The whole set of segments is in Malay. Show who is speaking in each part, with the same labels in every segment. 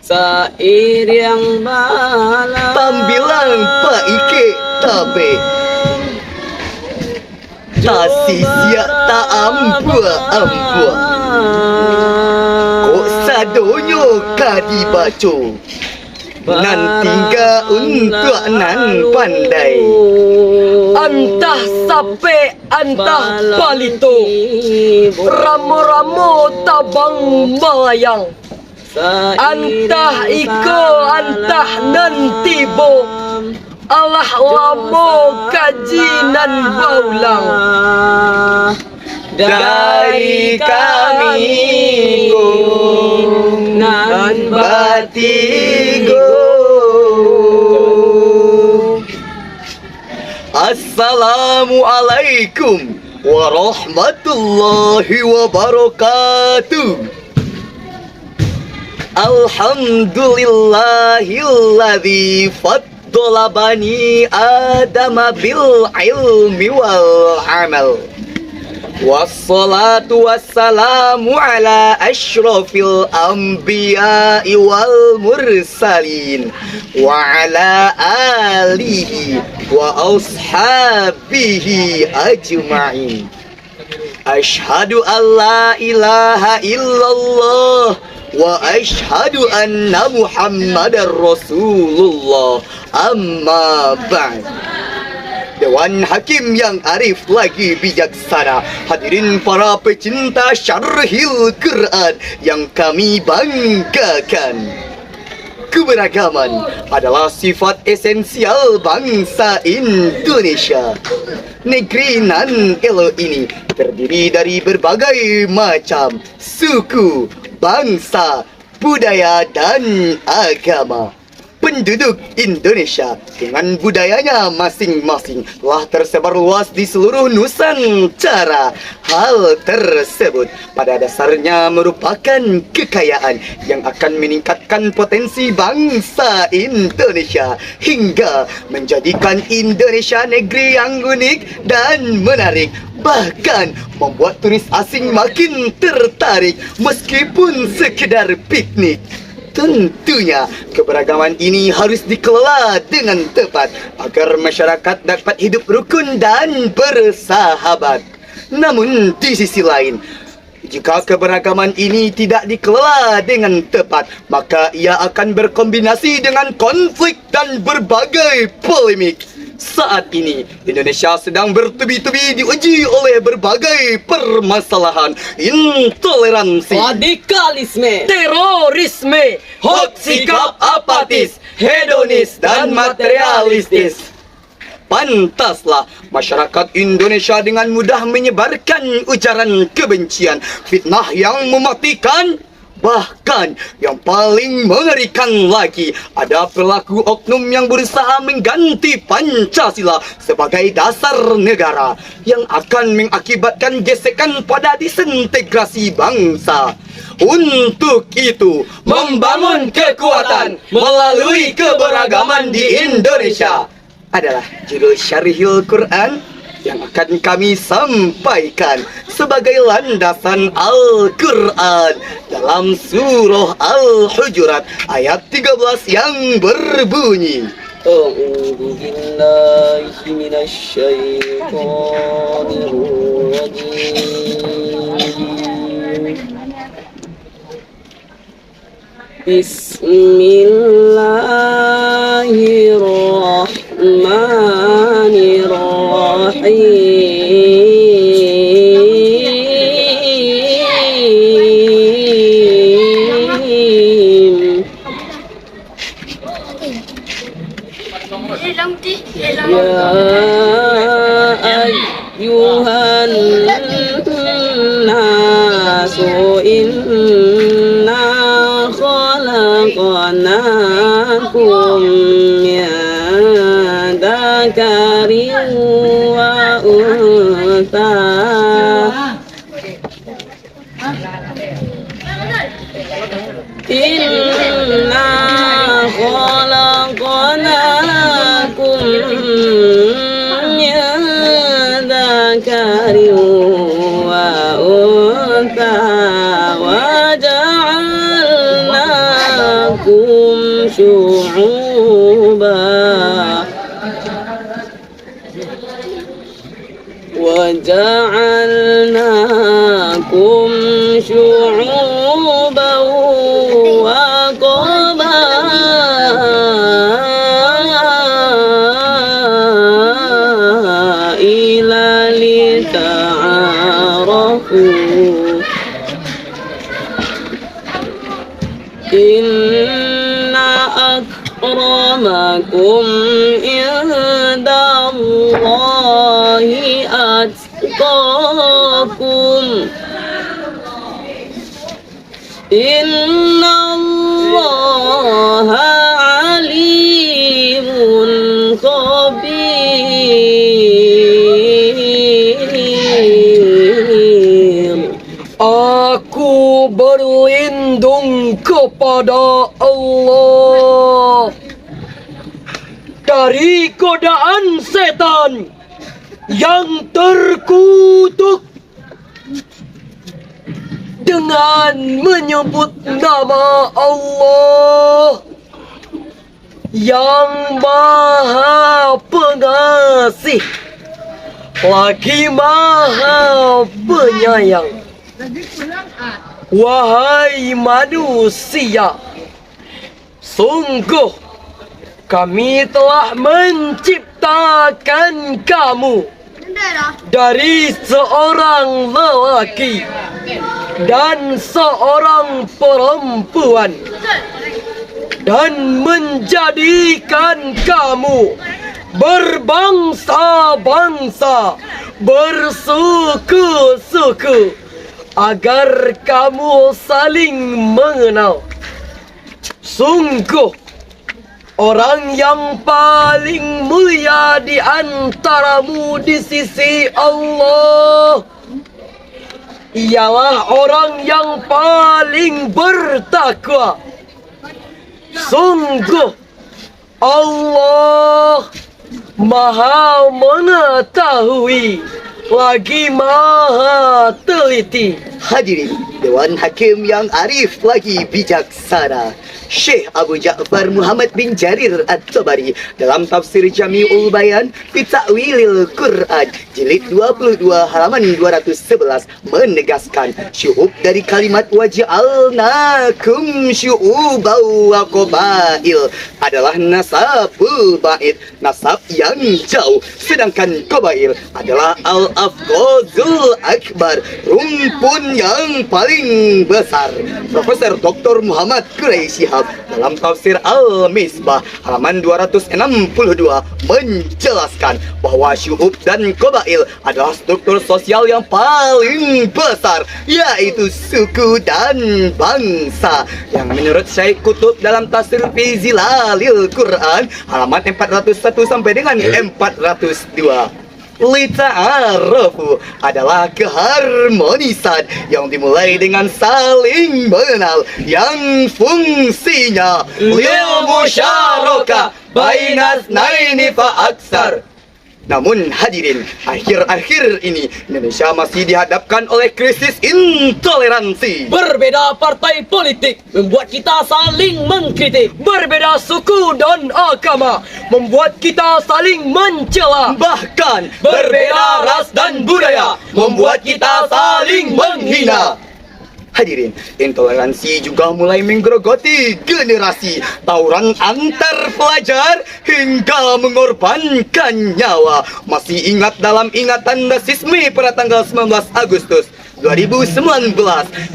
Speaker 1: Sair yang malam
Speaker 2: Tambilang Pak Ike tabe tak sia tak ampua kok sadonyo kadi baco nan tinggal untuk nan pandai
Speaker 3: Antah sape antah palito Ramo-ramo tabang melayang Antah iko antah nantibo Allah lamo kajinan baulang
Speaker 1: dari kami nan
Speaker 2: batigo. Assalamualaikum warahmatullahi wabarakatuh. Alhamdulillahilladzi faddala bani adama bil ilmi wal amal. Wassalatu wassalamu ala asyrafil anbiya'i wal mursalin wa ala alihi wa ashabihi ajma'in. Ashhadu an la ilaha illallah wa ashhadu anna muhammadar rasulullah, amma ba'd. Dewan Hakim yang arif lagi bijaksana, hadirin para pecinta syarhil Quran yang kami banggakan. Keberagaman adalah sifat esensial bangsa Indonesia. Negeri nan elo ini terdiri dari berbagai macam suku, bangsa, budaya dan agama. Penduduk Indonesia dengan budayanya masing-masing telah tersebar luas di seluruh Nusantara. Hal tersebut pada dasarnya merupakan kekayaan yang akan meningkatkan potensi bangsa Indonesia hingga menjadikan Indonesia negeri yang unik dan menarik, bahkan membuat turis asing makin tertarik meskipun sekedar piknik. Tentunya keberagaman ini harus dikelola dengan tepat agar masyarakat dapat hidup rukun dan bersahabat. Namun di sisi lain, jika keberagaman ini tidak dikelola dengan tepat, maka ia akan berkombinasi dengan konflik dan berbagai polemik. Saat ini, Indonesia sedang bertubi-tubi diuji oleh berbagai permasalahan, intoleransi,
Speaker 3: radikalisme,
Speaker 1: terorisme,
Speaker 2: hot sikap apatis, hedonis, dan materialistis. Pantaslah masyarakat Indonesia dengan mudah menyebarkan ujaran kebencian, fitnah yang mematikan. Bahkan yang paling mengerikan lagi, ada perilaku oknum yang berusaha mengganti Pancasila sebagai dasar negara yang akan mengakibatkan gesekan pada disintegrasi bangsa. Untuk itu, membangun kekuatan melalui keberagaman di Indonesia adalah judul Syarhil Quran yang akan kami sampaikan sebagai landasan Al-Quran dalam surah Al-Hujurat ayat 13 yang berbunyi,
Speaker 1: A'udzu billahi minasy syaithanir rajim. Bismillahirrahmanirrahim. Ya ayyuhan nasu inna khalaqnakum min dzakarin wa untha. Inna khalaqnakum min dzakarin wa untha wa ja'alnakum شعوبا وجعلناكم شعوبا وقبائل لتعارفوا إن أكرمكم عند الله أتقاكم إن الله عليم خبير.
Speaker 3: Aku berlindung kepada Allah dari godaan setan yang terkutuk dengan menyebut nama Allah yang Maha Pengasih lagi Maha Penyayang. Wahai manusia, sungguh kami telah menciptakan kamu dari seorang lelaki dan seorang perempuan dan menjadikan kamu berbangsa-bangsa, bersuku-suku agar kamu saling mengenal. Sungguh orang yang paling mulia di antaramu di sisi Allah ialah orang yang paling bertakwa. Sungguh Allah Maha mengetahui lagi Maha teliti.
Speaker 2: Hadirin Dewan Hakim yang arif lagi bijaksana, Syekh Abu Ja'far Muhammad bin Jarir At-Tabari dalam tafsir Jami'ul Bayan fi Ta'wilil Quran jilid 22 halaman 211 menegaskan syu'ub dari kalimat waja'alnakum syu'uban wa qabail adalah nasabul ba'id, nasab yang jauh, sedangkan qabail adalah al-afghazul akbar, rumpun yang paling besar. Profesor Dr. Muhammad Quraisy dalam tafsir Al-Misbah halaman 262 menjelaskan bahwa syu'ub dan qabail adalah struktur sosial yang paling besar, yaitu suku dan bangsa, yang menurut Syekh Qutb dalam tafsir fi Zilalil Quran halaman 401 sampai dengan 402. Lita'arafu adalah keharmonisan yang dimulai dengan saling mengenal yang fungsinya lil musyarakah bainas naini fa aksar. Namun hadirin, akhir-akhir ini Indonesia masih dihadapkan oleh krisis intoleransi.
Speaker 3: Berbeda partai politik membuat kita saling mengkritik. Berbeda suku dan agama membuat kita saling mencela.
Speaker 2: Bahkan berbeda ras dan budaya membuat kita saling menghina. Hadirin, intoleransi juga mulai menggerogoti generasi, tawuran antar pelajar hingga mengorbankan nyawa. Masih ingat dalam ingatan rasisme pada tanggal 19 Agustus 2019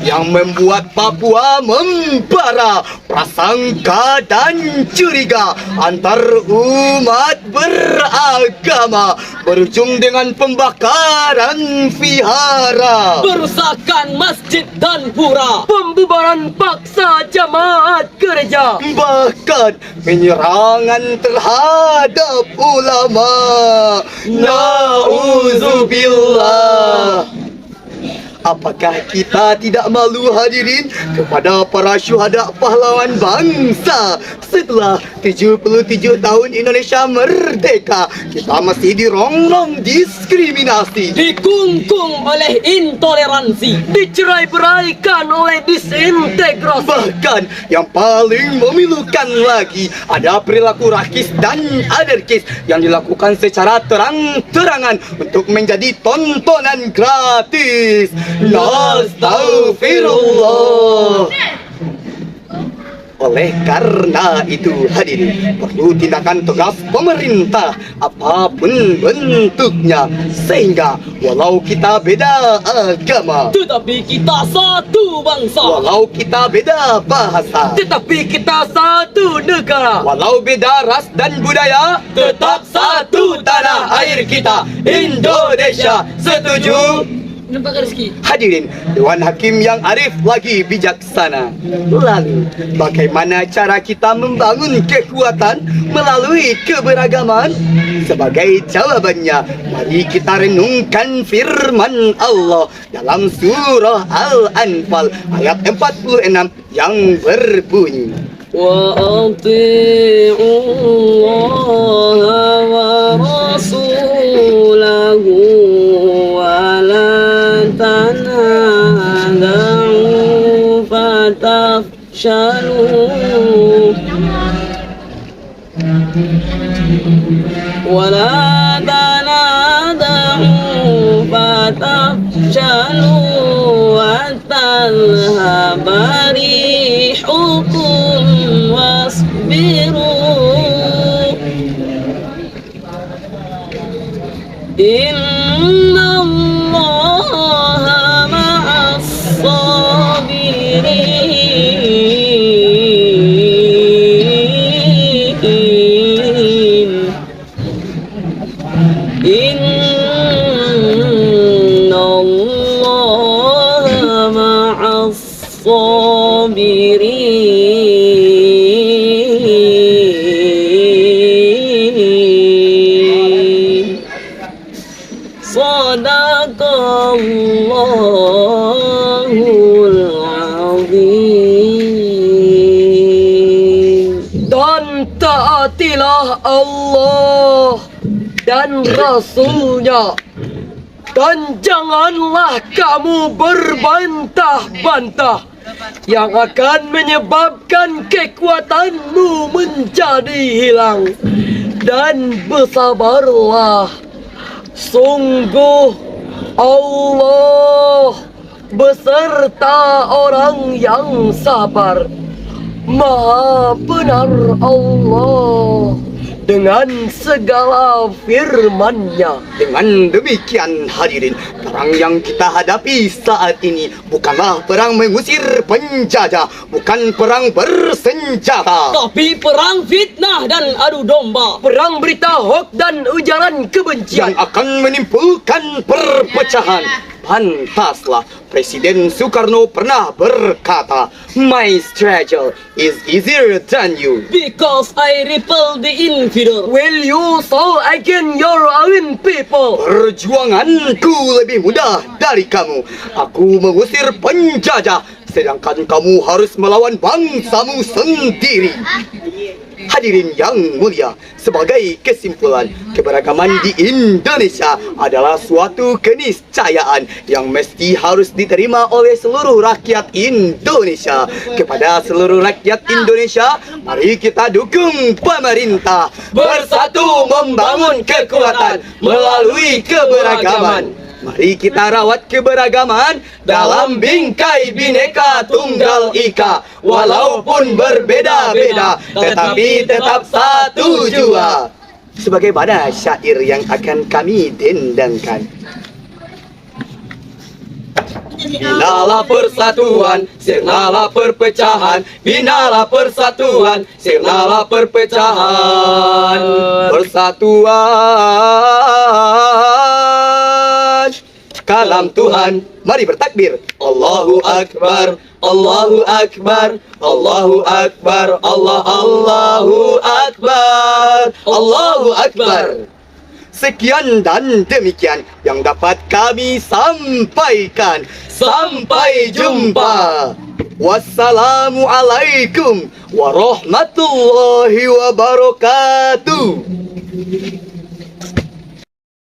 Speaker 2: yang membuat Papua membara prasangka dan curiga antar umat beragama, berujung dengan pembakaran vihara,
Speaker 3: Perusakan masjid dan pura, pembubaran paksa jamaat gereja,
Speaker 2: bahkan penyerangan terhadap ulama. Nauzubillah. Apakah kita tidak malu hadirin kepada para syuhada pahlawan bangsa? Setelah 77 tahun Indonesia merdeka, kita masih dirongrong diskriminasi,
Speaker 3: Dikungkung oleh intoleransi, dicerai-beraikan oleh disintegrasi.
Speaker 2: bahkan yang paling memilukan lagi, ada perilaku rakis dan anarkis yang dilakukan secara terang-terangan untuk menjadi tontonan gratis. Astagfirullah. Oleh karena itu hadirin, perlu tindakan tegas pemerintah apapun bentuknya, sehingga walau kita beda agama,
Speaker 3: Tetapi kita satu bangsa,
Speaker 2: walau kita beda bahasa,
Speaker 3: tetapi kita satu negara.
Speaker 2: walau beda ras dan budaya, tetap satu tanah air kita, Indonesia. Setuju?
Speaker 3: Nampak rezeki.
Speaker 2: Hadirin, Dewan Hakim yang arif lagi bijaksana. Lalu, bagaimana cara kita membangun kekuatan melalui keberagaman? Sebagai jawabannya, mari kita renungkan firman Allah dalam surah Al-Anfal ayat 46 yang berbunyi,
Speaker 1: وأطيعوا الله ورسوله ولا تنازعوا فتفشلوا ولا تنازعوا فتفشلوا وتذهب ريحكم واصبروا إن الله مع الصابرين إن الله مع الصابرين صدق الله العظيم.
Speaker 3: Dan taatilah Allah dan Rasulnya, dan janganlah kamu berbantah-bantah yang akan menyebabkan kekuatanmu menjadi hilang. Dan bersabarlah, sungguh Allah beserta orang yang sabar. Maha benar Allah dengan segala firman-Nya.
Speaker 2: Dengan demikian hadirin, perang yang kita hadapi saat ini bukanlah perang mengusir penjajah, bukan perang bersenjata,
Speaker 3: Tapi perang fitnah dan adu domba, perang berita hoax dan ujaran
Speaker 2: yang
Speaker 3: kebencian.
Speaker 2: akan menimbulkan perpecahan. Pantaslah Presiden Soekarno pernah berkata, "My struggle is easier than you."
Speaker 3: Because I repel the infidel, will you so again your own people?
Speaker 2: Perjuanganku lebih mudah dari kamu. Aku mengusir penjajah, sedangkan kamu harus melawan bangsamu sendiri. Hadirin yang mulia, sebagai kesimpulan, keberagaman di Indonesia adalah suatu keniscayaan yang mesti harus diterima oleh seluruh rakyat Indonesia. Kepada seluruh rakyat Indonesia, mari kita dukung pemerintah bersatu membangun kekuatan melalui keberagaman. Mari kita rawat keberagaman dalam bingkai Bhinneka Tunggal Ika. Walaupun berbeda-beda, tetapi tetap satu jua. Sebagaimana syair yang akan kami dendangkan. Binalah persatuan, sirnalah perpecahan. Binalah persatuan, sirnalah perpecahan. Persatuan kalam Tuhan. Mari bertakbir. Allahu Akbar, Allahu Akbar, Allahu Akbar, Allahu Akbar, Allahu Akbar. Sekian dan demikian yang dapat kami sampaikan. Sampai jumpa. Wassalamualaikum warahmatullahi wabarakatuh.